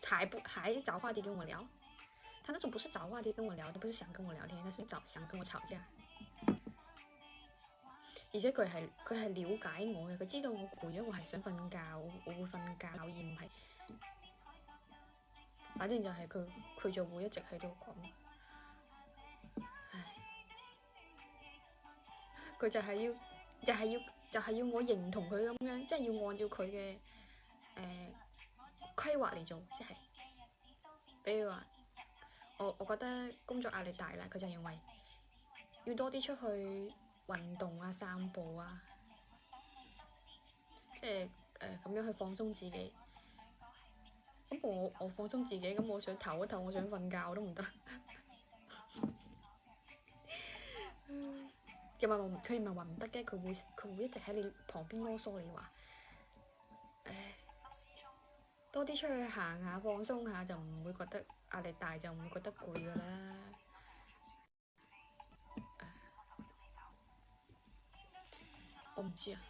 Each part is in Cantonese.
还找話題跟我聊，他那種不是找話題跟我聊，都不是想跟我聊天，他是想跟我吵架。而且佢係了解我嘅，佢知道我攰咗，我係想瞓覺，我會瞓覺，而唔係，反正就係佢就會一直喺度講，唉，佢就係要我認同佢咁樣，即係要按照佢嘅規劃嚟做，即係，比如話我覺得工作壓力大啦，佢就認為要多啲出去運動啊、散步啊，即係咁樣去放鬆自己。咁我放鬆自己，咁我想唞一唞，我想瞓覺都唔得。佢唔係話唔得嘅，佢會一直喺你旁邊囉嗦你話，多啲出去行下放鬆下，就唔會覺得壓力大，就唔會覺得攰㗎啦。我唔知啊。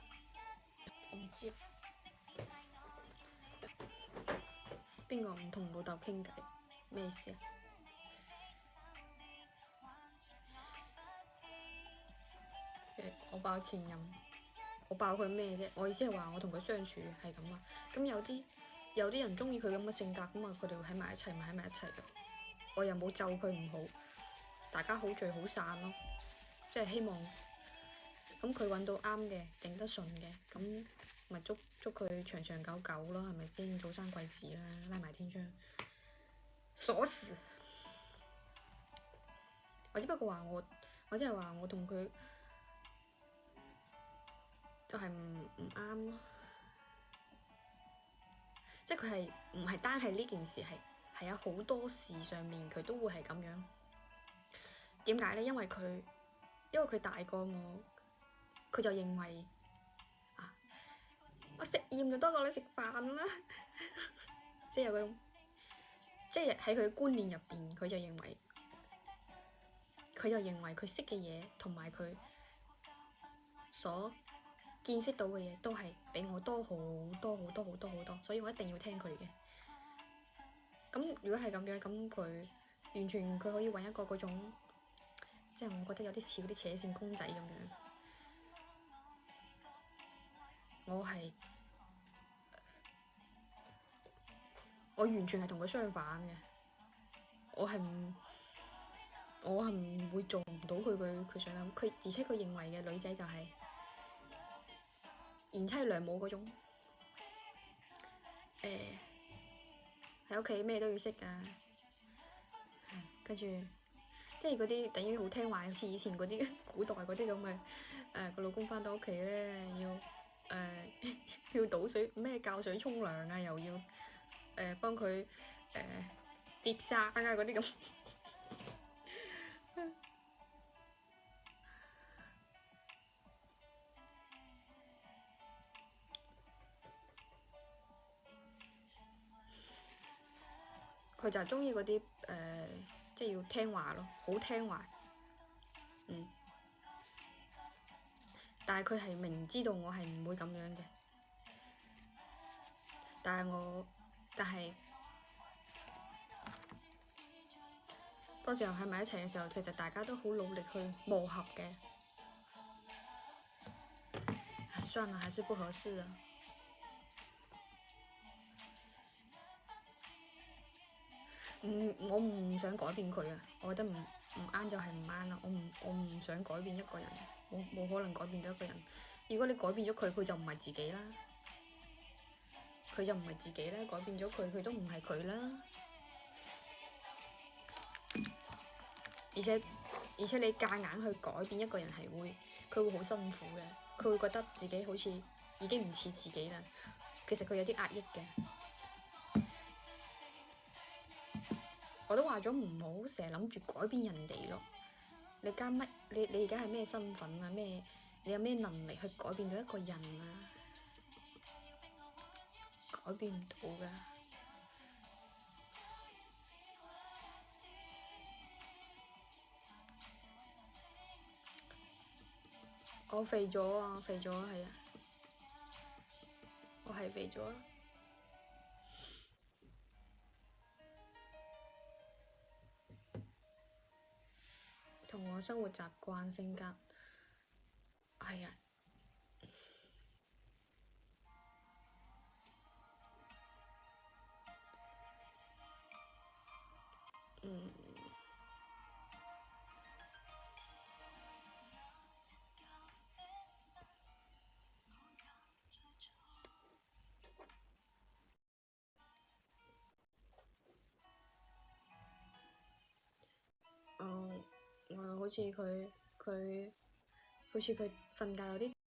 邊個唔同老豆傾偈？咩意思啊？我爆前任，我爆佢咩啫？我意思係話我同佢相處係咁啊。咁有啲人中意佢咁嘅性格，咁啊佢哋會喺埋一齊，咪喺埋一齊咯。我又冇咒佢唔好，大家好聚好散咯。即係希望咁佢揾到啱嘅，頂得順嘅，咁咪祝佢長長久久咯，係咪先？早生貴子啦，拉埋天窗，鎖匙。我只不過話我即係話我同佢就係唔啱咯，即係佢係唔係單係呢件事，係有好多事上面佢都會係咁樣。點解呢？因為佢大過我，佢就認為我食鹽就多過你食飯啦。即係有嗰種，即係喺佢觀念入邊，佢就認為佢識嘅嘢同埋佢所見識到嘅嘢都係比我多好多好多好多好多，所以我一定要聽佢嘅。咁如果係咁樣，咁佢完全佢可以揾一個嗰種，即係我覺得有啲似嗰啲扯線公仔咁樣。我完全係同佢相反嘅，我係唔會做唔到佢想諗，而且佢認為嘅女仔就係賢妻良母嗰種，喺屋企咩都要識㗎，跟住即係嗰啲等於好聽話，好似以前嗰啲古代嗰啲咁嘅，個老公返到屋企咧要倒水咩教水沖涼啊，又要幫佢疊衫啊嗰啲咁。佢就係中意嗰啲即係要聽話咯，好聽話。但係佢係明知道我係唔會咁樣嘅，但係到時候喺埋一齊嘅時候，其實大家都好努力去磨合嘅。算了，還是不合適啊。我唔想改變佢啊！我覺得唔啱就係唔啱啦。我唔想改變一個人，我冇可能改變到一個人。如果你改變咗佢，佢就唔係自己啦。佢就唔係自己啦，改變咗佢，佢都唔係佢啦。而且你夾硬去改變一個人佢會好辛苦嘅，佢會覺得自己好似已經唔似自己啦。其實佢有啲壓抑嘅。我都話咗唔好成日諗住改變人哋咯。你而家係咩身份啊？你有咩能力去改變到一個人啊？改變唔到㗎。我肥咗啊！係啊，我係肥咗。同我生活習慣、性格係啊。嗯。好似佢好似佢瞓覺有啲